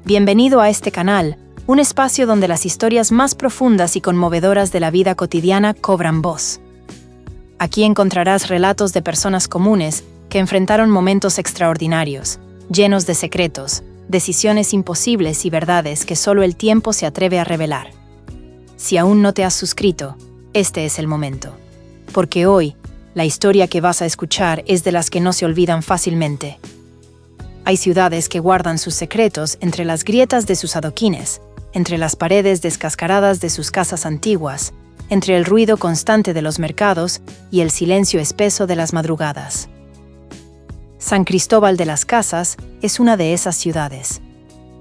Bienvenido a este canal, un espacio donde las historias más profundas y conmovedoras de la vida cotidiana cobran voz. Aquí encontrarás relatos de personas comunes que enfrentaron momentos extraordinarios, llenos de secretos, decisiones imposibles y verdades que solo el tiempo se atreve a revelar. Si aún no te has suscrito, este es el momento. Porque hoy, la historia que vas a escuchar es de las que no se olvidan fácilmente. Hay ciudades que guardan sus secretos entre las grietas de sus adoquines, entre las paredes descascaradas de sus casas antiguas, entre el ruido constante de los mercados y el silencio espeso de las madrugadas. San Cristóbal de las Casas es una de esas ciudades.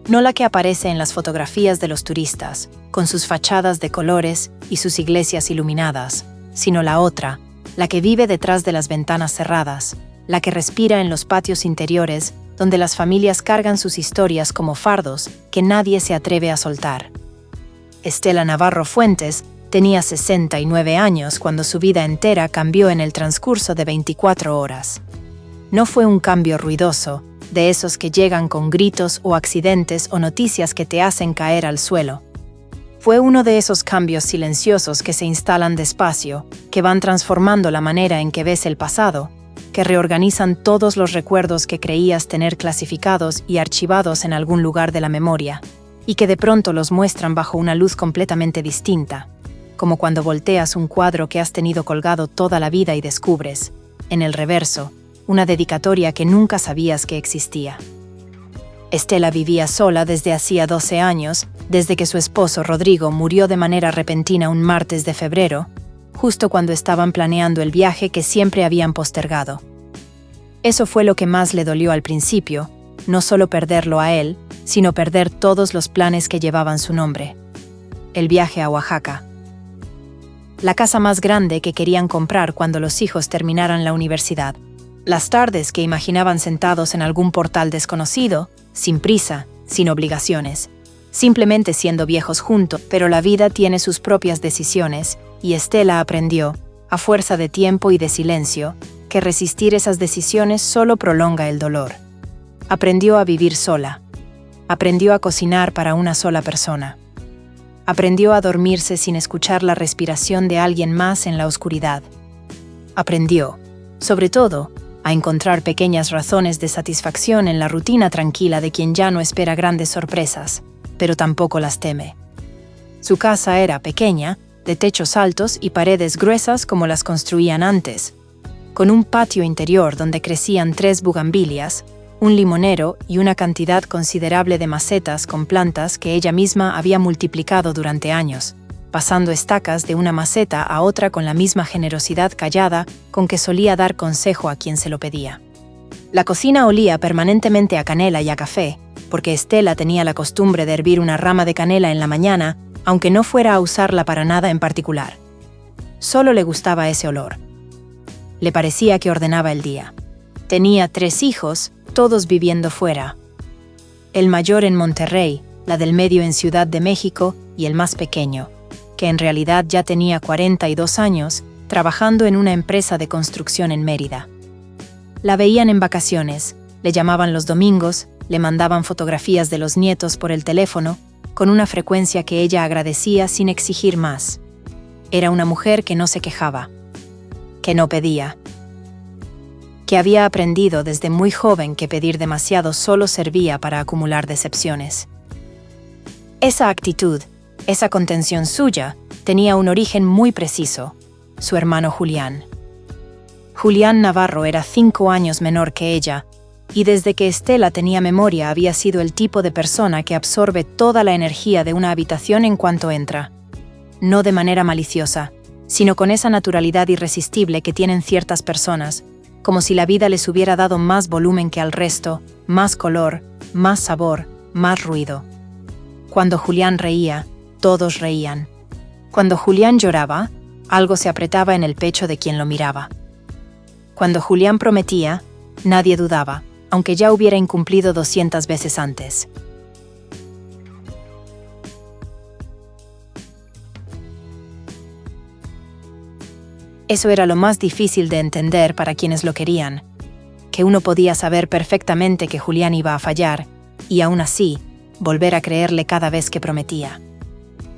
No la que aparece en las fotografías de los turistas, con sus fachadas de colores y sus iglesias iluminadas, sino la otra, la que vive detrás de las ventanas cerradas, la que respira en los patios interiores, donde las familias cargan sus historias como fardos que nadie se atreve a soltar. Estela Navarro Fuentes tenía 69 años cuando su vida entera cambió en el transcurso de 24 horas. No fue un cambio ruidoso, de esos que llegan con gritos o accidentes o noticias que te hacen caer al suelo. Fue uno de esos cambios silenciosos que se instalan despacio, que van transformando la manera en que ves el pasado, que reorganizan todos los recuerdos que creías tener clasificados y archivados en algún lugar de la memoria, y que de pronto los muestran bajo una luz completamente distinta, como cuando volteas un cuadro que has tenido colgado toda la vida y descubres, en el reverso, una dedicatoria que nunca sabías que existía. Estela vivía sola desde hacía 12 años, desde que su esposo Rodrigo murió de manera repentina un martes de febrero, justo cuando estaban planeando el viaje que siempre habían postergado. Eso fue lo que más le dolió al principio, no solo perderlo a él, sino perder todos los planes que llevaban su nombre. El viaje a Oaxaca. La casa más grande que querían comprar cuando los hijos terminaran la universidad. Las tardes que imaginaban sentados en algún portal desconocido, sin prisa, sin obligaciones, simplemente siendo viejos juntos, pero la vida tiene sus propias decisiones, y Estela aprendió, a fuerza de tiempo y de silencio, que resistir esas decisiones solo prolonga el dolor. Aprendió a vivir sola. Aprendió a cocinar para una sola persona. Aprendió a dormirse sin escuchar la respiración de alguien más en la oscuridad. Aprendió, sobre todo, a encontrar pequeñas razones de satisfacción en la rutina tranquila de quien ya no espera grandes sorpresas, pero tampoco las teme. Su casa era pequeña, de techos altos y paredes gruesas como las construían antes, con un patio interior donde crecían 3 bugambilias, un limonero y una cantidad considerable de macetas con plantas que ella misma había multiplicado durante años, pasando estacas de una maceta a otra con la misma generosidad callada con que solía dar consejo a quien se lo pedía. La cocina olía permanentemente a canela y a café, porque Estela tenía la costumbre de hervir una rama de canela en la mañana, aunque no fuera a usarla para nada en particular. Solo le gustaba ese olor. Le parecía que ordenaba el día. Tenía 3 hijos, todos viviendo fuera. El mayor en Monterrey, la del medio en Ciudad de México y el más pequeño, que en realidad ya tenía 42 años, trabajando en una empresa de construcción en Mérida. La veían en vacaciones, le llamaban los domingos, le mandaban fotografías de los nietos por el teléfono, con una frecuencia que ella agradecía sin exigir más. Era una mujer que no se quejaba, que no pedía, que había aprendido desde muy joven que pedir demasiado solo servía para acumular decepciones. Esa actitud, esa contención suya, tenía un origen muy preciso: su hermano Julián. Julián Navarro era 5 años menor que ella, y desde que Estela tenía memoria había sido el tipo de persona que absorbe toda la energía de una habitación en cuanto entra. No de manera maliciosa, sino con esa naturalidad irresistible que tienen ciertas personas, como si la vida les hubiera dado más volumen que al resto, más color, más sabor, más ruido. Cuando Julián reía, todos reían. Cuando Julián lloraba, algo se apretaba en el pecho de quien lo miraba. Cuando Julián prometía, nadie dudaba, aunque ya hubiera incumplido 200 veces antes. Eso era lo más difícil de entender para quienes lo querían, que uno podía saber perfectamente que Julián iba a fallar, y aún así, volver a creerle cada vez que prometía.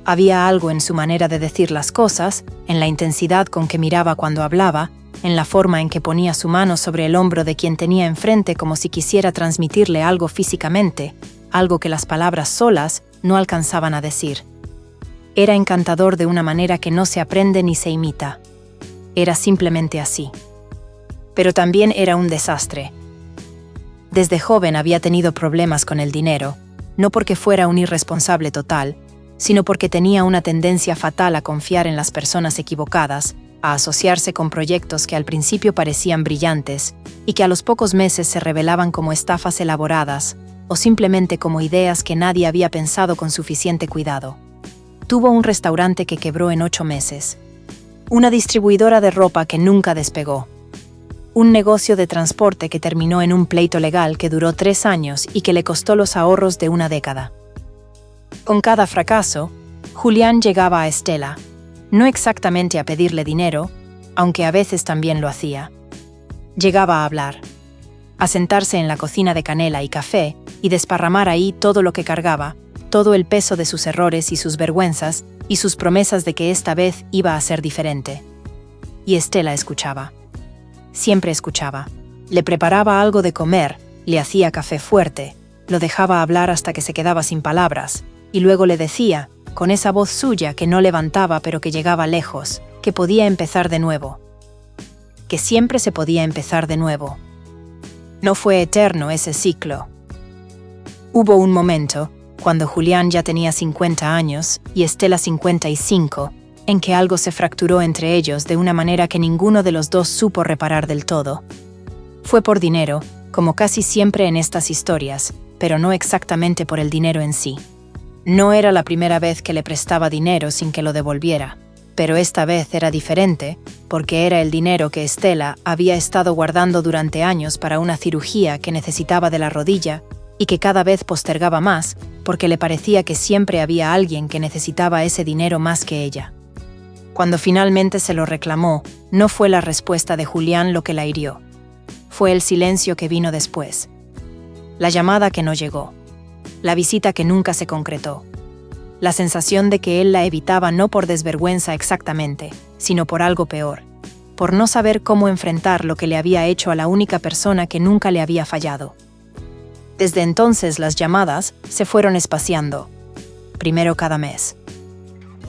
Había algo en su manera de decir las cosas, en la intensidad con que miraba cuando hablaba, en la forma en que ponía su mano sobre el hombro de quien tenía enfrente como si quisiera transmitirle algo físicamente, algo que las palabras solas no alcanzaban a decir. Era encantador de una manera que no se aprende ni se imita. Era simplemente así. Pero también era un desastre. Desde joven había tenido problemas con el dinero, no porque fuera un irresponsable total, sino porque tenía una tendencia fatal a confiar en las personas equivocadas, a asociarse con proyectos que al principio parecían brillantes y que a los pocos meses se revelaban como estafas elaboradas o simplemente como ideas que nadie había pensado con suficiente cuidado. Tuvo un restaurante que quebró en 8 meses, una distribuidora de ropa que nunca despegó, un negocio de transporte que terminó en un pleito legal que duró 3 años y que le costó los ahorros de una década. Con cada fracaso, Julián llegaba a Estela, no exactamente a pedirle dinero, aunque a veces también lo hacía. Llegaba a hablar, a sentarse en la cocina de canela y café y desparramar ahí todo lo que cargaba, todo el peso de sus errores y sus vergüenzas y sus promesas de que esta vez iba a ser diferente. Y Estela escuchaba. Siempre escuchaba. Le preparaba algo de comer, le hacía café fuerte, lo dejaba hablar hasta que se quedaba sin palabras, y luego le decía, con esa voz suya que no levantaba pero que llegaba lejos, que podía empezar de nuevo. Que siempre se podía empezar de nuevo. No fue eterno ese ciclo. Hubo un momento, cuando Julián ya tenía 50 años y Estela 55, en que algo se fracturó entre ellos de una manera que ninguno de los dos supo reparar del todo. Fue por dinero, como casi siempre en estas historias, pero no exactamente por el dinero en sí. No era la primera vez que le prestaba dinero sin que lo devolviera, pero esta vez era diferente, porque era el dinero que Estela había estado guardando durante años para una cirugía que necesitaba de la rodilla y que cada vez postergaba más, porque le parecía que siempre había alguien que necesitaba ese dinero más que ella. Cuando finalmente se lo reclamó, no fue la respuesta de Julián lo que la hirió. Fue el silencio que vino después. La llamada que no llegó. La visita que nunca se concretó. La sensación de que él la evitaba no por desvergüenza exactamente, sino por algo peor. Por no saber cómo enfrentar lo que le había hecho a la única persona que nunca le había fallado. Desde entonces las llamadas se fueron espaciando. Primero cada mes.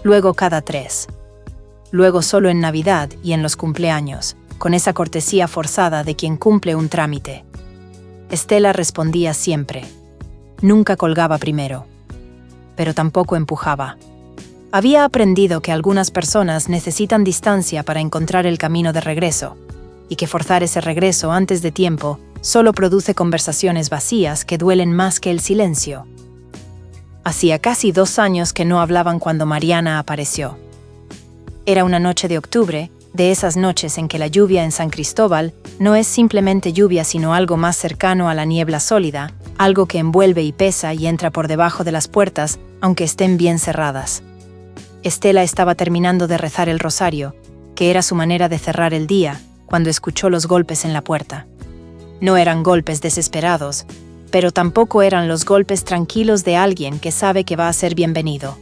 Luego cada 3. Luego solo en Navidad y en los cumpleaños, con esa cortesía forzada de quien cumple un trámite. Estela respondía siempre. Nunca colgaba primero. Pero tampoco empujaba. Había aprendido que algunas personas necesitan distancia para encontrar el camino de regreso, y que forzar ese regreso antes de tiempo solo produce conversaciones vacías que duelen más que el silencio. Hacía casi 2 años que no hablaban cuando Mariana apareció. Era una noche de octubre, de esas noches en que la lluvia en San Cristóbal no es simplemente lluvia sino algo más cercano a la niebla sólida, algo que envuelve y pesa y entra por debajo de las puertas, aunque estén bien cerradas. Estela estaba terminando de rezar el rosario, que era su manera de cerrar el día, cuando escuchó los golpes en la puerta. No eran golpes desesperados, pero tampoco eran los golpes tranquilos de alguien que sabe que va a ser bienvenido.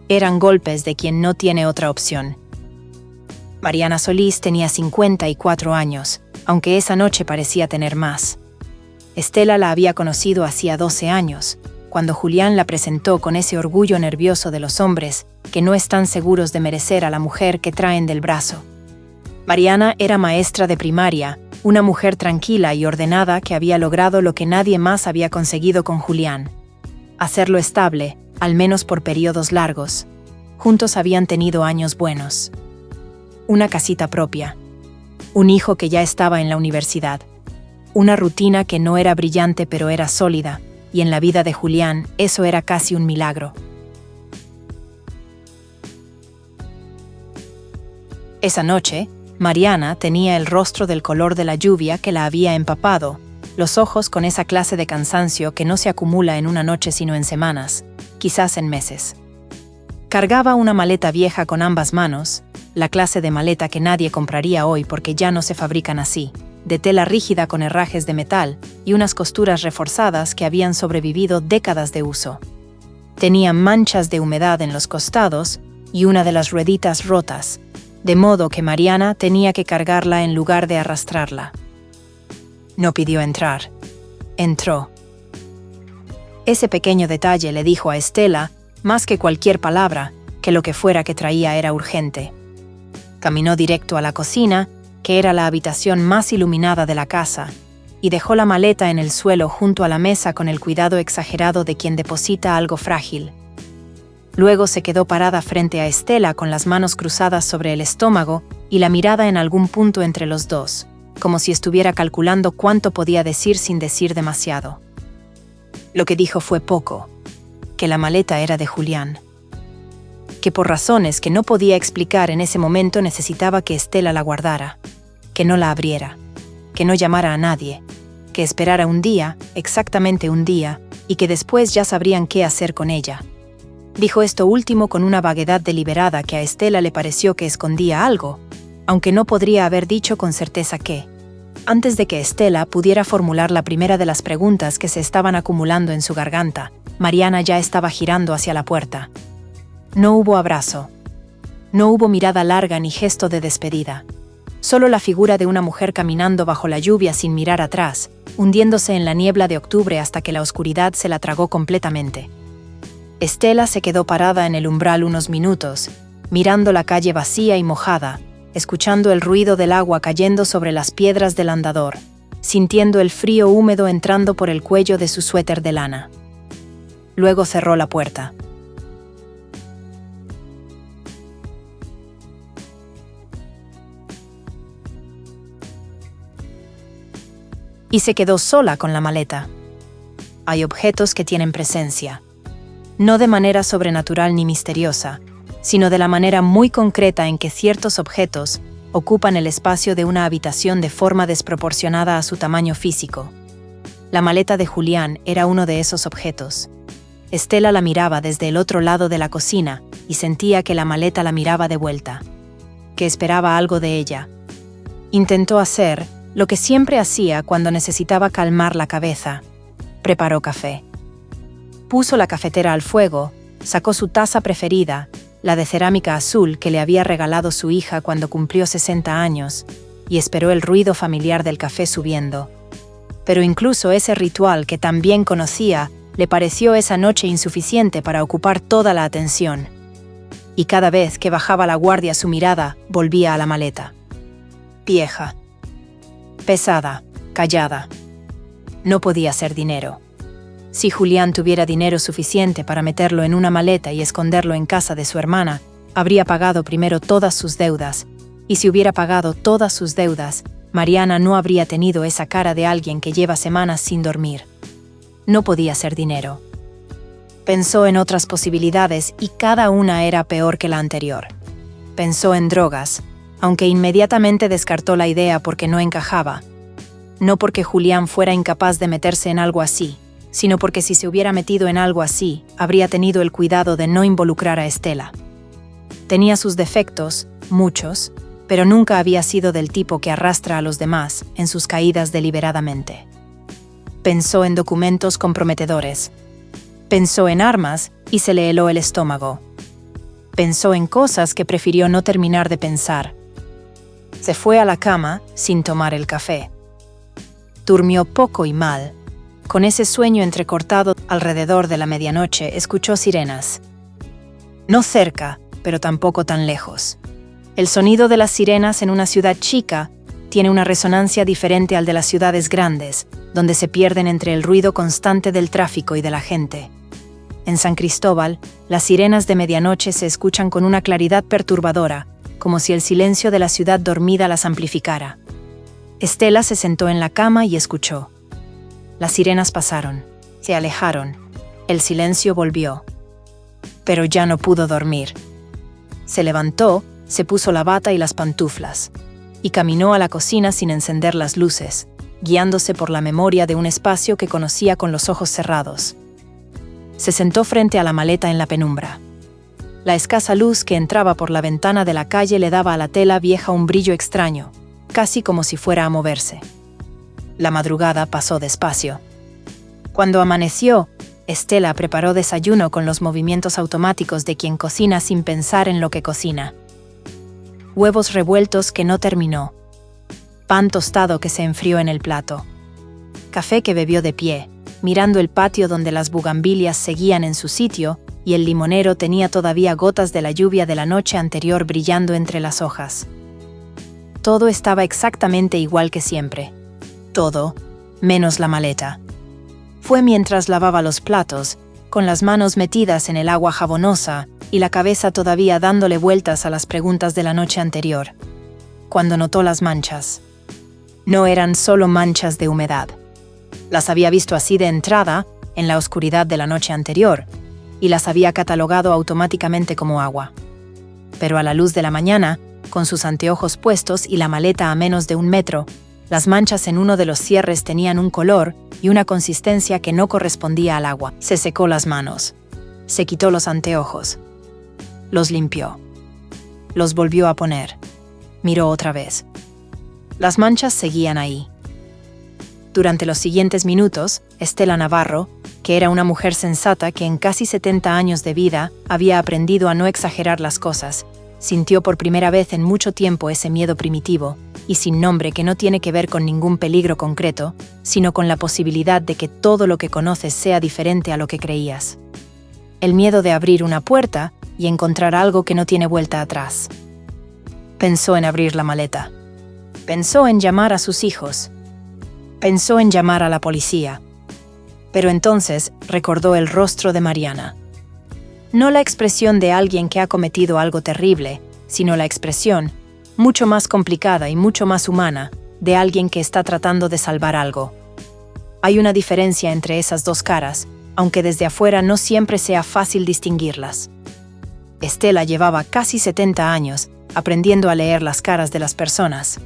Eran golpes de quien no tiene otra opción. Mariana Solís tenía 54 años, aunque esa noche parecía tener más. Estela la había conocido hacía 12 años, cuando Julián la presentó con ese orgullo nervioso de los hombres que no están seguros de merecer a la mujer que traen del brazo. Mariana era maestra de primaria, una mujer tranquila y ordenada que había logrado lo que nadie más había conseguido con Julián. Hacerlo estable, al menos por periodos largos. Juntos habían tenido años buenos. Una casita propia. Un hijo que ya estaba en la universidad. Una rutina que no era brillante pero era sólida, y en la vida de Julián eso era casi un milagro. Esa noche, Mariana tenía el rostro del color de la lluvia que la había empapado, los ojos con esa clase de cansancio que no se acumula en una noche sino en semanas, quizás en meses. Cargaba una maleta vieja con ambas manos, la clase de maleta que nadie compraría hoy porque ya no se fabrican así, de tela rígida con herrajes de metal y unas costuras reforzadas que habían sobrevivido décadas de uso. Tenía manchas de humedad en los costados y una de las rueditas rotas, de modo que Mariana tenía que cargarla en lugar de arrastrarla. No pidió entrar. Entró. Ese pequeño detalle le dijo a Estela, más que cualquier palabra, que lo que fuera que traía era urgente. Caminó directo a la cocina, que era la habitación más iluminada de la casa, y dejó la maleta en el suelo junto a la mesa con el cuidado exagerado de quien deposita algo frágil. Luego se quedó parada frente a Estela con las manos cruzadas sobre el estómago y la mirada en algún punto entre los dos, como si estuviera calculando cuánto podía decir sin decir demasiado. Lo que dijo fue poco, que la maleta era de Julián, que por razones que no podía explicar en ese momento necesitaba que Estela la guardara, que no la abriera, que no llamara a nadie, que esperara un día, exactamente un día, y que después ya sabrían qué hacer con ella. Dijo esto último con una vaguedad deliberada que a Estela le pareció que escondía algo, aunque no podría haber dicho con certeza qué. Antes de que Estela pudiera formular la primera de las preguntas que se estaban acumulando en su garganta, Mariana ya estaba girando hacia la puerta. No hubo abrazo. No hubo mirada larga ni gesto de despedida. Solo la figura de una mujer caminando bajo la lluvia sin mirar atrás, hundiéndose en la niebla de octubre hasta que la oscuridad se la tragó completamente. Estela se quedó parada en el umbral unos minutos, mirando la calle vacía y mojada, escuchando el ruido del agua cayendo sobre las piedras del andador, sintiendo el frío húmedo entrando por el cuello de su suéter de lana. Luego cerró la puerta. Y se quedó sola con la maleta. Hay objetos que tienen presencia, no de manera sobrenatural ni misteriosa, sino de la manera muy concreta en que ciertos objetos ocupan el espacio de una habitación de forma desproporcionada a su tamaño físico. La maleta de Julián era uno de esos objetos. Estela la miraba desde el otro lado de la cocina y sentía que la maleta la miraba de vuelta, que esperaba algo de ella. Intentó hacer lo que siempre hacía cuando necesitaba calmar la cabeza. Preparó café. Puso la cafetera al fuego, sacó su taza preferida, la de cerámica azul que le había regalado su hija cuando cumplió 60 años, y esperó el ruido familiar del café subiendo. Pero incluso ese ritual que tan bien conocía le pareció esa noche insuficiente para ocupar toda la atención. Y cada vez que bajaba la guardia su mirada volvía a la maleta. Vieja. Pesada, callada. No podía ser dinero. Si Julián tuviera dinero suficiente para meterlo en una maleta y esconderlo en casa de su hermana, habría pagado primero todas sus deudas, y si hubiera pagado todas sus deudas, Mariana no habría tenido esa cara de alguien que lleva semanas sin dormir. No podía ser dinero. Pensó en otras posibilidades y cada una era peor que la anterior. Pensó en drogas, aunque inmediatamente descartó la idea porque no encajaba. No porque Julián fuera incapaz de meterse en algo así, sino porque si se hubiera metido en algo así, habría tenido el cuidado de no involucrar a Estela. Tenía sus defectos, muchos, pero nunca había sido del tipo que arrastra a los demás en sus caídas deliberadamente. Pensó en documentos comprometedores. Pensó en armas y se le heló el estómago. Pensó en cosas que prefirió no terminar de pensar. Se fue a la cama sin tomar el café. Durmió poco y mal. Con ese sueño entrecortado, alrededor de la medianoche, escuchó sirenas. No cerca, pero tampoco tan lejos. El sonido de las sirenas en una ciudad chica tiene una resonancia diferente al de las ciudades grandes, donde se pierden entre el ruido constante del tráfico y de la gente. En San Cristóbal, las sirenas de medianoche se escuchan con una claridad perturbadora, como si el silencio de la ciudad dormida las amplificara. Estela se sentó en la cama y escuchó. Las sirenas pasaron, se alejaron, el silencio volvió. Pero ya no pudo dormir. Se levantó, se puso la bata y las pantuflas, y caminó a la cocina sin encender las luces, guiándose por la memoria de un espacio que conocía con los ojos cerrados. Se sentó frente a la maleta en la penumbra. La escasa luz que entraba por la ventana de la calle le daba a la tela vieja un brillo extraño, casi como si fuera a moverse. La madrugada pasó despacio. Cuando amaneció, Estela preparó desayuno con los movimientos automáticos de quien cocina sin pensar en lo que cocina. Huevos revueltos que no terminó. Pan tostado que se enfrió en el plato. Café que bebió de pie, mirando el patio donde las bugambilias seguían en su sitio y el limonero tenía todavía gotas de la lluvia de la noche anterior brillando entre las hojas. Todo estaba exactamente igual que siempre. Todo, menos la maleta. Fue mientras lavaba los platos, con las manos metidas en el agua jabonosa y la cabeza todavía dándole vueltas a las preguntas de la noche anterior, cuando notó las manchas. No eran solo manchas de humedad. Las había visto así de entrada, en la oscuridad de la noche anterior, y las había catalogado automáticamente como agua. Pero a la luz de la mañana, con sus anteojos puestos y la maleta a menos de 1 metro, las manchas en uno de los cierres tenían un color y una consistencia que no correspondía al agua. Se secó las manos. Se quitó los anteojos. Los limpió. Los volvió a poner. Miró otra vez. Las manchas seguían ahí. Durante los siguientes minutos, Estela Navarro, que era una mujer sensata que en casi 70 años de vida había aprendido a no exagerar las cosas, sintió por primera vez en mucho tiempo ese miedo primitivo y sin nombre que no tiene que ver con ningún peligro concreto, sino con la posibilidad de que todo lo que conoces sea diferente a lo que creías. El miedo de abrir una puerta y encontrar algo que no tiene vuelta atrás. Pensó en abrir la maleta. Pensó en llamar a sus hijos. Pensó en llamar a la policía. Pero entonces recordó el rostro de Mariana. No la expresión de alguien que ha cometido algo terrible, sino la expresión, mucho más complicada y mucho más humana, de alguien que está tratando de salvar algo. Hay una diferencia entre esas dos caras, aunque desde afuera no siempre sea fácil distinguirlas. Estela llevaba casi 70 años aprendiendo a leer las caras de las personas.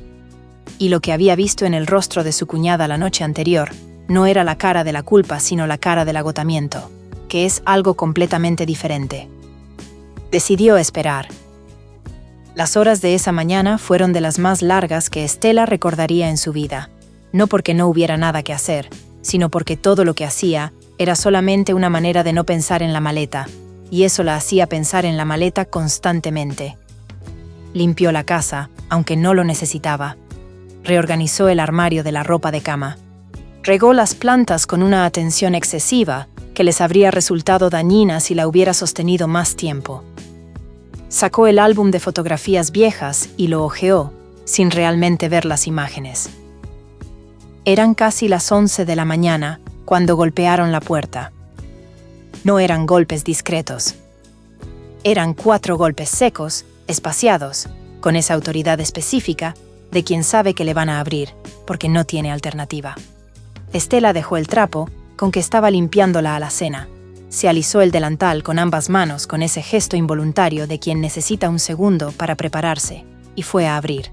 Y lo que había visto en el rostro de su cuñada la noche anterior no era la cara de la culpa, sino la cara del agotamiento, que es algo completamente diferente. Decidió esperar. Las horas de esa mañana fueron de las más largas que Estela recordaría en su vida, no porque no hubiera nada que hacer, sino porque todo lo que hacía era solamente una manera de no pensar en la maleta, y eso la hacía pensar en la maleta constantemente. Limpió la casa, aunque no lo necesitaba. Reorganizó el armario de la ropa de cama. Regó las plantas con una atención excesiva que les habría resultado dañina si la hubiera sostenido más tiempo. Sacó el álbum de fotografías viejas y lo hojeó, sin realmente ver las imágenes. Eran casi las 11 de la mañana cuando golpearon la puerta. No eran golpes discretos. Eran 4 golpes secos, espaciados, con esa autoridad específica de quien sabe que le van a abrir, porque no tiene alternativa. Estela dejó el trapo con que estaba limpiando la alacena. Se alisó el delantal con ambas manos con ese gesto involuntario de quien necesita un segundo para prepararse, y fue a abrir.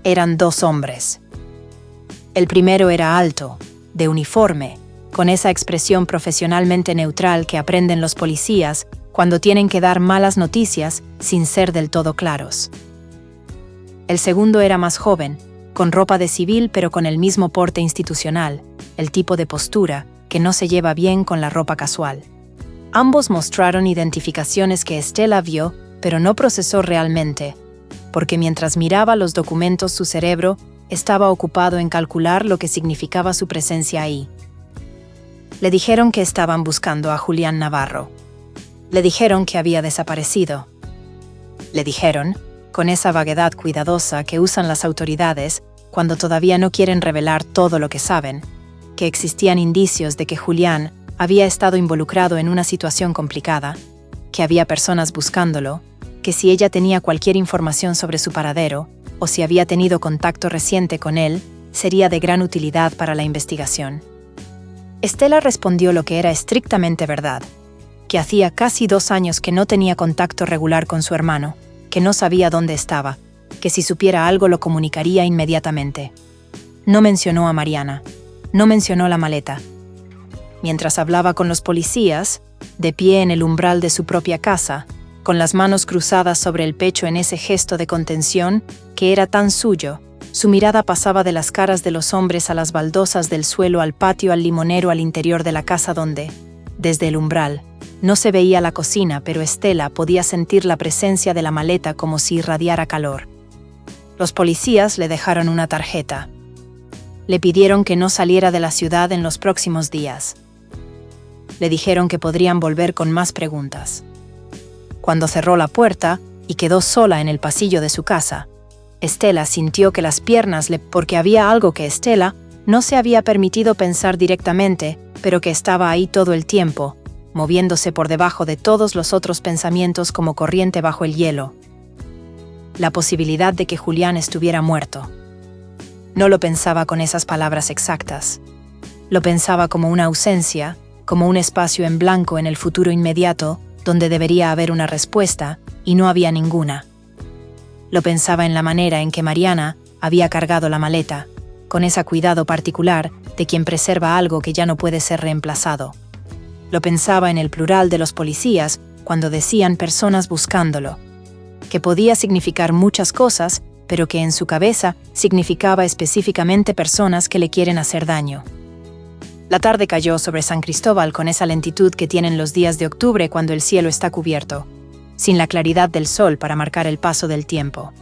Eran 2 hombres. El primero era alto, de uniforme, con esa expresión profesionalmente neutral que aprenden los policías cuando tienen que dar malas noticias sin ser del todo claros. El segundo era más joven, con ropa de civil pero con el mismo porte institucional, el tipo de postura que no se lleva bien con la ropa casual. Ambos mostraron identificaciones que Estela vio, pero no procesó realmente, porque mientras miraba los documentos su cerebro estaba ocupado en calcular lo que significaba su presencia ahí. Le dijeron que estaban buscando a Julián Navarro. Le dijeron que había desaparecido. Le dijeron, con esa vaguedad cuidadosa que usan las autoridades cuando todavía no quieren revelar todo lo que saben, que existían indicios de que Julián había estado involucrado en una situación complicada, que había personas buscándolo, que si ella tenía cualquier información sobre su paradero, o si había tenido contacto reciente con él, sería de gran utilidad para la investigación. Estela respondió lo que era estrictamente verdad, que hacía casi 2 años que no tenía contacto regular con su hermano, que no sabía dónde estaba, que si supiera algo lo comunicaría inmediatamente. No mencionó a Mariana. No mencionó la maleta. Mientras hablaba con los policías, de pie en el umbral de su propia casa, con las manos cruzadas sobre el pecho en ese gesto de contención que era tan suyo, su mirada pasaba de las caras de los hombres a las baldosas del suelo, al patio, al limonero, al interior de la casa donde, desde el umbral, no se veía la cocina, pero Estela podía sentir la presencia de la maleta como si irradiara calor. Los policías le dejaron una tarjeta. Le pidieron que no saliera de la ciudad en los próximos días. Le dijeron que podrían volver con más preguntas. Cuando cerró la puerta y quedó sola en el pasillo de su casa, Estela sintió que las piernas porque había algo que Estela no se había permitido pensar directamente, pero que estaba ahí todo el tiempo, moviéndose por debajo de todos los otros pensamientos como corriente bajo el hielo. La posibilidad de que Julián estuviera muerto. No lo pensaba con esas palabras exactas. Lo pensaba como una ausencia, como un espacio en blanco en el futuro inmediato, donde debería haber una respuesta, y no había ninguna. Lo pensaba en la manera en que Mariana había cargado la maleta, con ese cuidado particular de quien preserva algo que ya no puede ser reemplazado. Lo pensaba en el plural de los policías cuando decían personas buscándolo, que podía significar muchas cosas, pero que en su cabeza significaba específicamente personas que le quieren hacer daño. La tarde cayó sobre San Cristóbal con esa lentitud que tienen los días de octubre cuando el cielo está cubierto, sin la claridad del sol para marcar el paso del tiempo.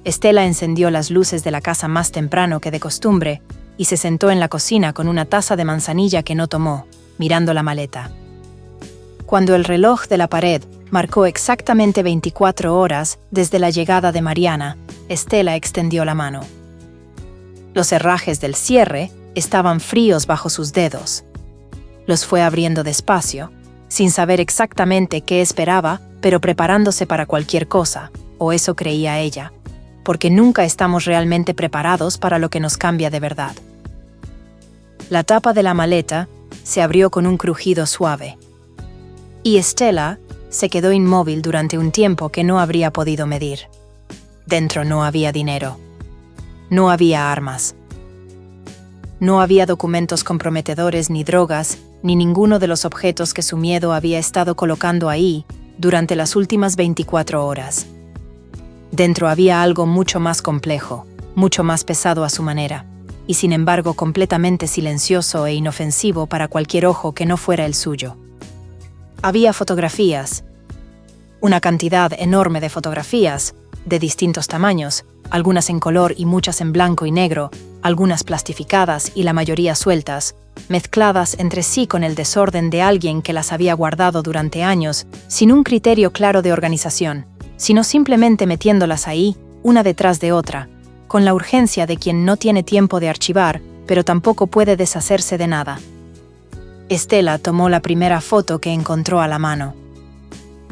Estela encendió las luces de la casa más temprano que de costumbre y se sentó en la cocina con una taza de manzanilla que no tomó, mirando la maleta. Cuando el reloj de la pared marcó exactamente 24 horas desde la llegada de Mariana, Estela extendió la mano. Los herrajes del cierre estaban fríos bajo sus dedos. Los fue abriendo despacio, sin saber exactamente qué esperaba, pero preparándose para cualquier cosa, o eso creía ella, porque nunca estamos realmente preparados para lo que nos cambia de verdad. La tapa de la maleta se abrió con un crujido suave. Y Estela se quedó inmóvil durante un tiempo que no habría podido medir. Dentro no había dinero. No había armas. No había documentos comprometedores ni drogas, ni ninguno de los objetos que su miedo había estado colocando ahí durante las últimas 24 horas. Dentro había algo mucho más complejo, mucho más pesado a su manera, y sin embargo completamente silencioso e inofensivo para cualquier ojo que no fuera el suyo. Había fotografías, una cantidad enorme de fotografías, de distintos tamaños, algunas en color y muchas en blanco y negro, algunas plastificadas y la mayoría sueltas, mezcladas entre sí con el desorden de alguien que las había guardado durante años, sin un criterio claro de organización, sino simplemente metiéndolas ahí, una detrás de otra, con la urgencia de quien no tiene tiempo de archivar, pero tampoco puede deshacerse de nada. Estela tomó la primera foto que encontró a la mano.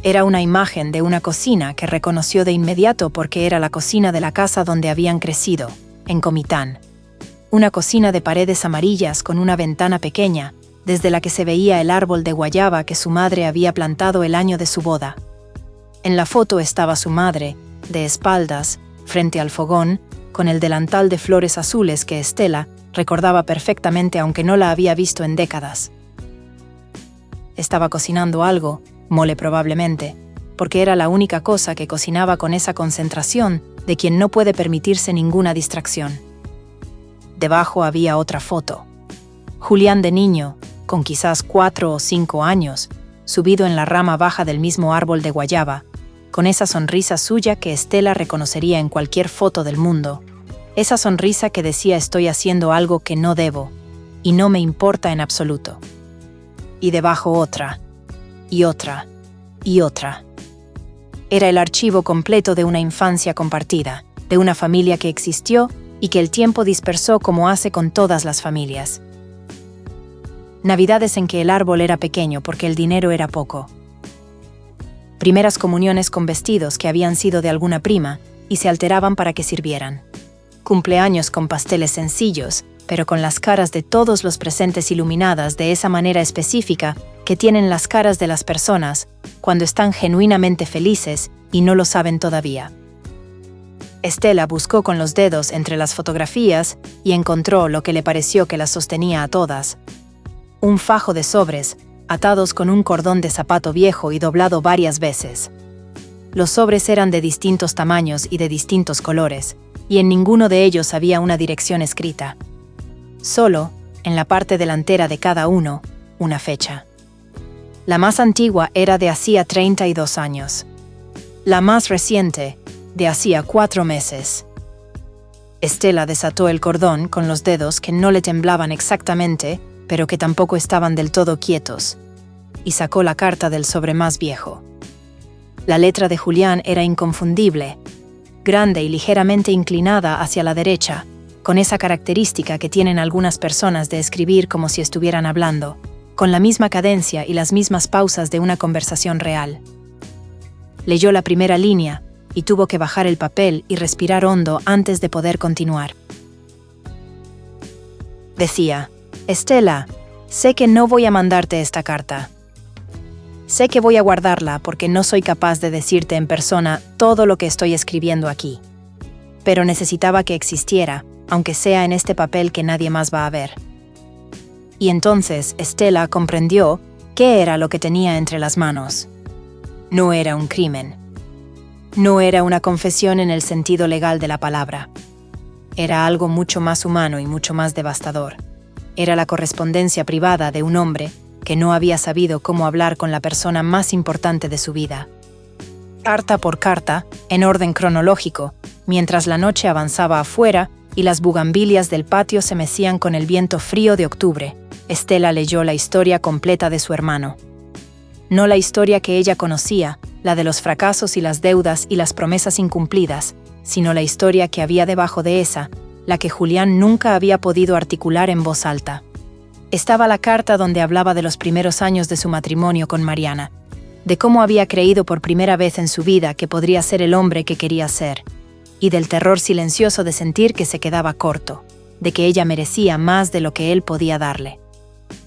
Era una imagen de una cocina que reconoció de inmediato porque era la cocina de la casa donde habían crecido, en Comitán. Una cocina de paredes amarillas con una ventana pequeña, desde la que se veía el árbol de guayaba que su madre había plantado el año de su boda. En la foto estaba su madre, de espaldas, frente al fogón, con el delantal de flores azules que Estela recordaba perfectamente aunque no la había visto en décadas. Estaba cocinando algo, mole probablemente, porque era la única cosa que cocinaba con esa concentración de quien no puede permitirse ninguna distracción. Debajo había otra foto. Julián de niño, con quizás 4 o 5 años, subido en la rama baja del mismo árbol de guayaba, con esa sonrisa suya que Estela reconocería en cualquier foto del mundo. Esa sonrisa que decía estoy haciendo algo que no debo, y no me importa en absoluto. Y debajo otra, y otra, y otra. Era el archivo completo de una infancia compartida, de una familia que existió y que el tiempo dispersó como hace con todas las familias. Navidades en que el árbol era pequeño porque el dinero era poco. Primeras comuniones con vestidos que habían sido de alguna prima y se alteraban para que sirvieran. Cumpleaños con pasteles sencillos, pero con las caras de todos los presentes iluminadas de esa manera específica que tienen las caras de las personas cuando están genuinamente felices y no lo saben todavía. Estela buscó con los dedos entre las fotografías y encontró lo que le pareció que las sostenía a todas. Un fajo de sobres, atados con un cordón de zapato viejo y doblado varias veces. Los sobres eran de distintos tamaños y de distintos colores, y en ninguno de ellos había una dirección escrita. Solo, en la parte delantera de cada uno, una fecha. La más antigua era de hacía 32 años. La más reciente, de hacía 4 meses. Estela desató el cordón con los dedos que no le temblaban exactamente, pero que tampoco estaban del todo quietos, y sacó la carta del sobre más viejo. La letra de Julián era inconfundible, grande y ligeramente inclinada hacia la derecha, con esa característica que tienen algunas personas de escribir como si estuvieran hablando, con la misma cadencia y las mismas pausas de una conversación real. Leyó la primera línea y tuvo que bajar el papel y respirar hondo antes de poder continuar. Decía: Estela, sé que no voy a mandarte esta carta. Sé que voy a guardarla porque no soy capaz de decirte en persona todo lo que estoy escribiendo aquí. Pero necesitaba que existiera, aunque sea en este papel que nadie más va a ver. Y entonces Estela comprendió qué era lo que tenía entre las manos. No era un crimen. No era una confesión en el sentido legal de la palabra. Era algo mucho más humano y mucho más devastador. Era la correspondencia privada de un hombre que no había sabido cómo hablar con la persona más importante de su vida. Carta por carta, en orden cronológico, mientras la noche avanzaba afuera y las bugambilias del patio se mecían con el viento frío de octubre, Estela leyó la historia completa de su hermano. No la historia que ella conocía, la de los fracasos y las deudas y las promesas incumplidas, sino la historia que había debajo de esa, la que Julián nunca había podido articular en voz alta. Estaba la carta donde hablaba de los primeros años de su matrimonio con Mariana, de cómo había creído por primera vez en su vida que podría ser el hombre que quería ser, y del terror silencioso de sentir que se quedaba corto, de que ella merecía más de lo que él podía darle.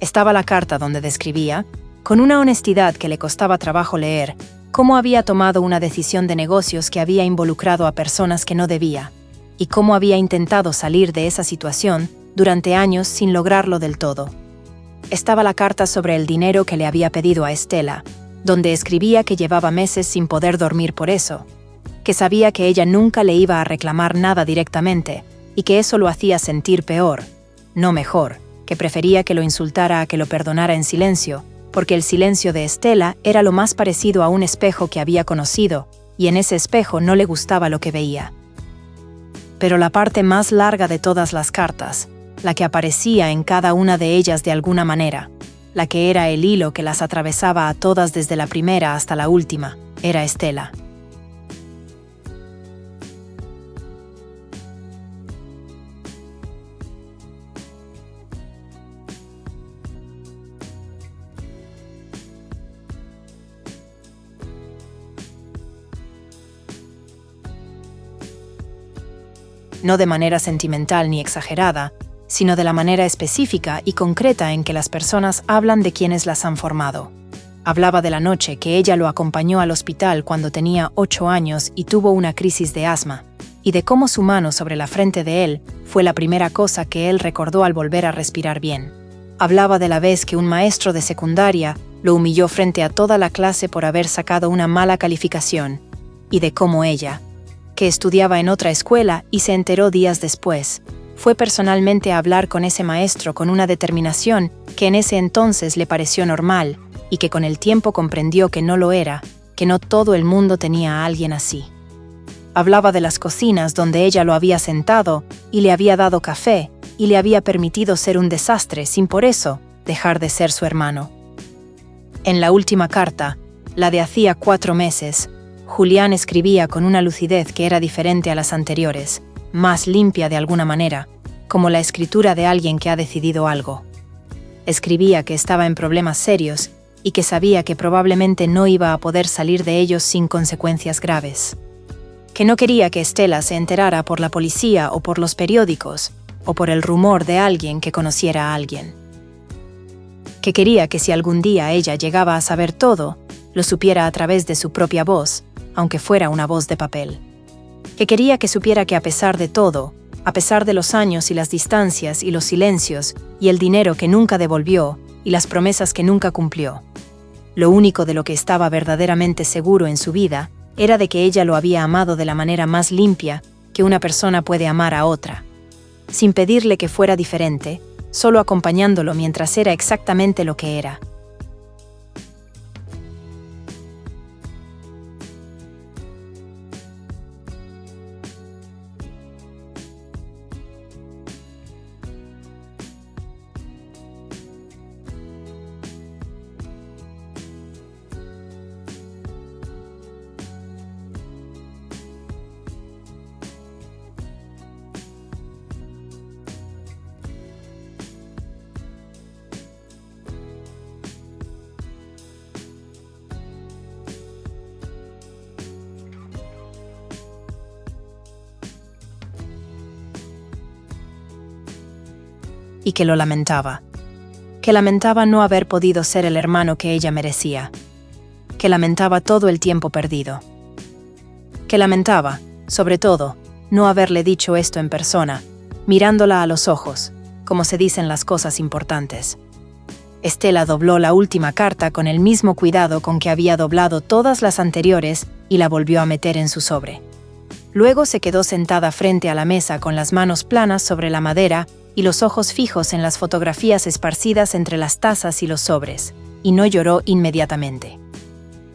Estaba la carta donde describía, con una honestidad que le costaba trabajo leer, cómo había tomado una decisión de negocios que había involucrado a personas que no debía, y cómo había intentado salir de esa situación durante años sin lograrlo del todo. Estaba la carta sobre el dinero que le había pedido a Estela, donde escribía que llevaba meses sin poder dormir por eso, que sabía que ella nunca le iba a reclamar nada directamente, y que eso lo hacía sentir peor, no mejor, que prefería que lo insultara a que lo perdonara en silencio, porque el silencio de Estela era lo más parecido a un espejo que había conocido, y en ese espejo no le gustaba lo que veía. Pero la parte más larga de todas las cartas, la que aparecía en cada una de ellas de alguna manera, la que era el hilo que las atravesaba a todas desde la primera hasta la última, era Estela. No de manera sentimental ni exagerada, sino de la manera específica y concreta en que las personas hablan de quienes las han formado. Hablaba de la noche que ella lo acompañó al hospital cuando tenía 8 años y tuvo una crisis de asma, y de cómo su mano sobre la frente de él fue la primera cosa que él recordó al volver a respirar bien. Hablaba de la vez que un maestro de secundaria lo humilló frente a toda la clase por haber sacado una mala calificación, y de cómo ella, que estudiaba en otra escuela y se enteró días después, fue personalmente a hablar con ese maestro con una determinación que en ese entonces le pareció normal y que con el tiempo comprendió que no lo era, que no todo el mundo tenía a alguien así. Hablaba de las cocinas donde ella lo había sentado y le había dado café y le había permitido ser un desastre sin por eso dejar de ser su hermano. En la última carta, la de hacía 4 meses, Julián escribía con una lucidez que era diferente a las anteriores, más limpia de alguna manera, como la escritura de alguien que ha decidido algo. Escribía que estaba en problemas serios y que sabía que probablemente no iba a poder salir de ellos sin consecuencias graves. Que no quería que Estela se enterara por la policía o por los periódicos, o por el rumor de alguien que conociera a alguien. Que quería que si algún día ella llegaba a saber todo, lo supiera a través de su propia voz, aunque fuera una voz de papel. que quería que supiera que a pesar de todo, a pesar de los años y las distancias y los silencios, y el dinero que nunca devolvió, y las promesas que nunca cumplió, lo único de lo que estaba verdaderamente seguro en su vida era de que ella lo había amado de la manera más limpia que una persona puede amar a otra, sin pedirle que fuera diferente, solo acompañándolo mientras era exactamente lo que era. Y que lo lamentaba. Que lamentaba no haber podido ser el hermano que ella merecía. Que lamentaba todo el tiempo perdido. Que lamentaba, sobre todo, no haberle dicho esto en persona, mirándola a los ojos, como se dicen las cosas importantes. Estela dobló la última carta con el mismo cuidado con que había doblado todas las anteriores y la volvió a meter en su sobre. Luego se quedó sentada frente a la mesa con las manos planas sobre la madera y los ojos fijos en las fotografías esparcidas entre las tazas y los sobres, y no lloró inmediatamente.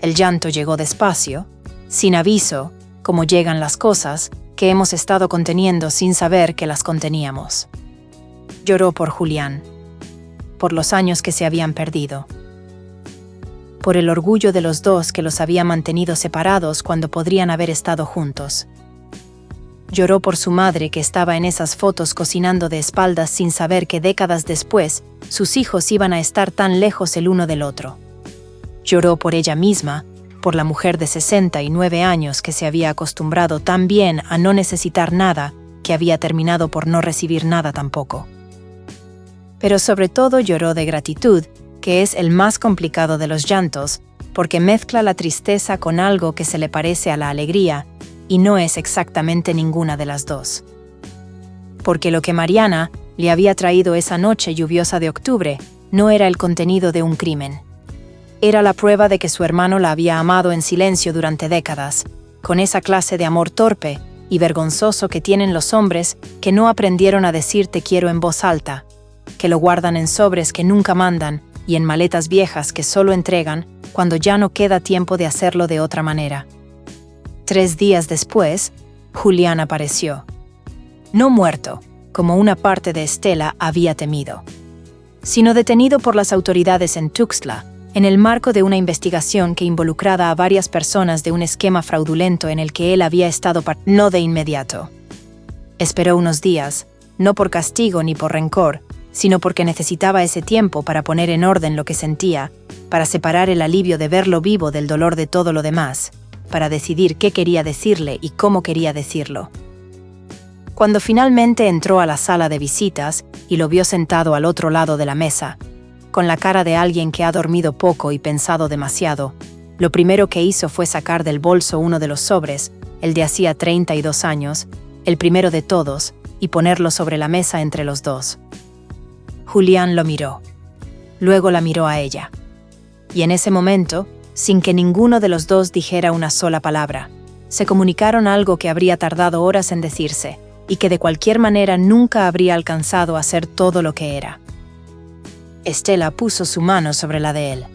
El llanto llegó despacio, sin aviso, como llegan las cosas que hemos estado conteniendo sin saber que las conteníamos. Lloró por Julián, por los años que se habían perdido, por el orgullo de los dos que los había mantenido separados cuando podrían haber estado juntos. Lloró por su madre que estaba en esas fotos cocinando de espaldas sin saber que décadas después sus hijos iban a estar tan lejos el uno del otro. Lloró por ella misma, por la mujer de 69 años que se había acostumbrado tan bien a no necesitar nada que había terminado por no recibir nada tampoco. Pero sobre todo lloró de gratitud, que es el más complicado de los llantos, porque mezcla la tristeza con algo que se le parece a la alegría, y no es exactamente ninguna de las dos. Porque lo que Mariana le había traído esa noche lluviosa de octubre no era el contenido de un crimen. Era la prueba de que su hermano la había amado en silencio durante décadas, con esa clase de amor torpe y vergonzoso que tienen los hombres que no aprendieron a decir te quiero en voz alta, que lo guardan en sobres que nunca mandan y en maletas viejas que solo entregan cuando ya no queda tiempo de hacerlo de otra manera. 3 días después, Julián apareció. No muerto, como una parte de Estela había temido, sino detenido por las autoridades en Tuxtla, en el marco de una investigación que involucraba a varias personas de un esquema fraudulento en el que él había estado no de inmediato. Esperó unos días, no por castigo ni por rencor, sino porque necesitaba ese tiempo para poner en orden lo que sentía, para separar el alivio de verlo vivo del dolor de todo lo demás, para decidir qué quería decirle y cómo quería decirlo. Cuando finalmente entró a la sala de visitas y lo vio sentado al otro lado de la mesa, con la cara de alguien que ha dormido poco y pensado demasiado, lo primero que hizo fue sacar del bolso uno de los sobres, el de hacía 32 años, el primero de todos, y ponerlo sobre la mesa entre los dos. Julián lo miró. Luego la miró a ella. Y en ese momento, sin que ninguno de los dos dijera una sola palabra, se comunicaron algo que habría tardado horas en decirse, y que de cualquier manera nunca habría alcanzado a ser todo lo que era. Estela puso su mano sobre la de él.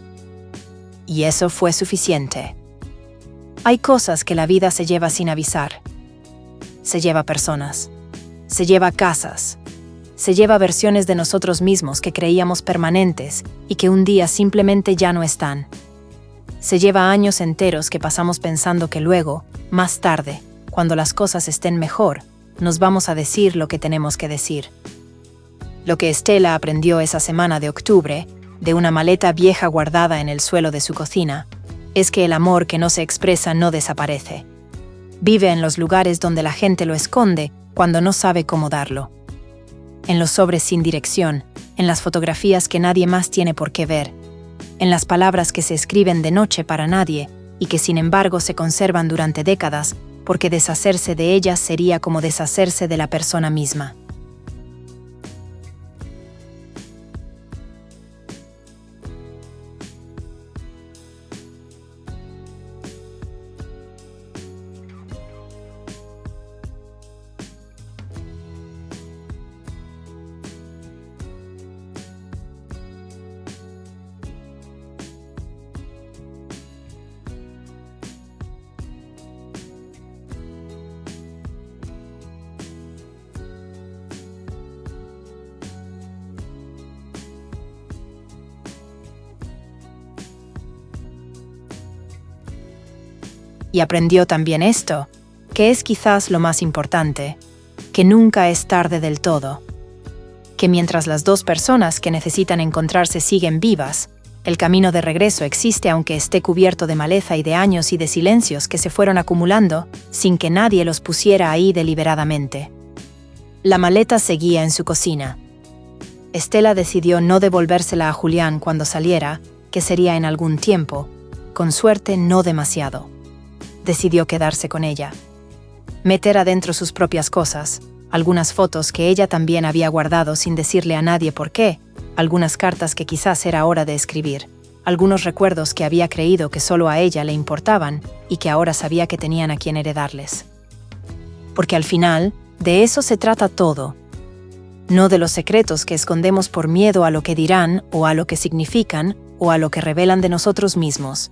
Y eso fue suficiente. Hay cosas que la vida se lleva sin avisar. Se lleva personas. Se lleva casas. Se lleva versiones de nosotros mismos que creíamos permanentes y que un día simplemente ya no están. Se lleva años enteros que pasamos pensando que luego, más tarde, cuando las cosas estén mejor, nos vamos a decir lo que tenemos que decir. Lo que Estela aprendió esa semana de octubre, de una maleta vieja guardada en el suelo de su cocina, es que el amor que no se expresa no desaparece. Vive en los lugares donde la gente lo esconde cuando no sabe cómo darlo. En los sobres sin dirección, en las fotografías que nadie más tiene por qué ver, en las palabras que se escriben de noche para nadie y que sin embargo se conservan durante décadas porque deshacerse de ellas sería como deshacerse de la persona misma. Y aprendió también esto, que es quizás lo más importante, que nunca es tarde del todo. Que mientras las dos personas que necesitan encontrarse siguen vivas, el camino de regreso existe aunque esté cubierto de maleza y de años y de silencios que se fueron acumulando sin que nadie los pusiera ahí deliberadamente. La maleta seguía en su cocina. Estela decidió no devolvérsela a Julián cuando saliera, que sería en algún tiempo, con suerte no demasiado. Decidió quedarse con ella. Meter adentro sus propias cosas, algunas fotos que ella también había guardado sin decirle a nadie por qué, algunas cartas que quizás era hora de escribir, algunos recuerdos que había creído que solo a ella le importaban y que ahora sabía que tenían a quien heredarles. Porque al final, de eso se trata todo. No de los secretos que escondemos por miedo a lo que dirán o a lo que significan o a lo que revelan de nosotros mismos,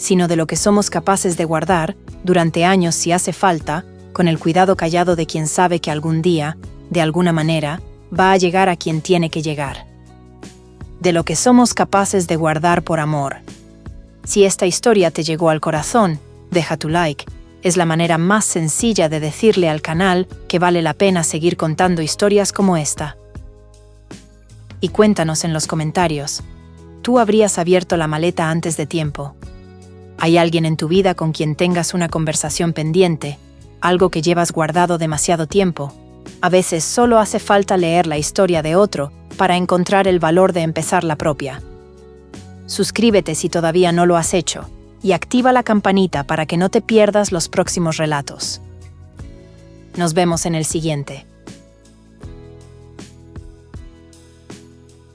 sino de lo que somos capaces de guardar, durante años si hace falta, con el cuidado callado de quien sabe que algún día, de alguna manera, va a llegar a quien tiene que llegar. De lo que somos capaces de guardar por amor. Si esta historia te llegó al corazón, deja tu like. Es la manera más sencilla de decirle al canal que vale la pena seguir contando historias como esta. Y cuéntanos en los comentarios. ¿Tú habrías abierto la maleta antes de tiempo? ¿Hay alguien en tu vida con quien tengas una conversación pendiente, algo que llevas guardado demasiado tiempo? A veces solo hace falta leer la historia de otro para encontrar el valor de empezar la propia. Suscríbete si todavía no lo has hecho y activa la campanita para que no te pierdas los próximos relatos. Nos vemos en el siguiente.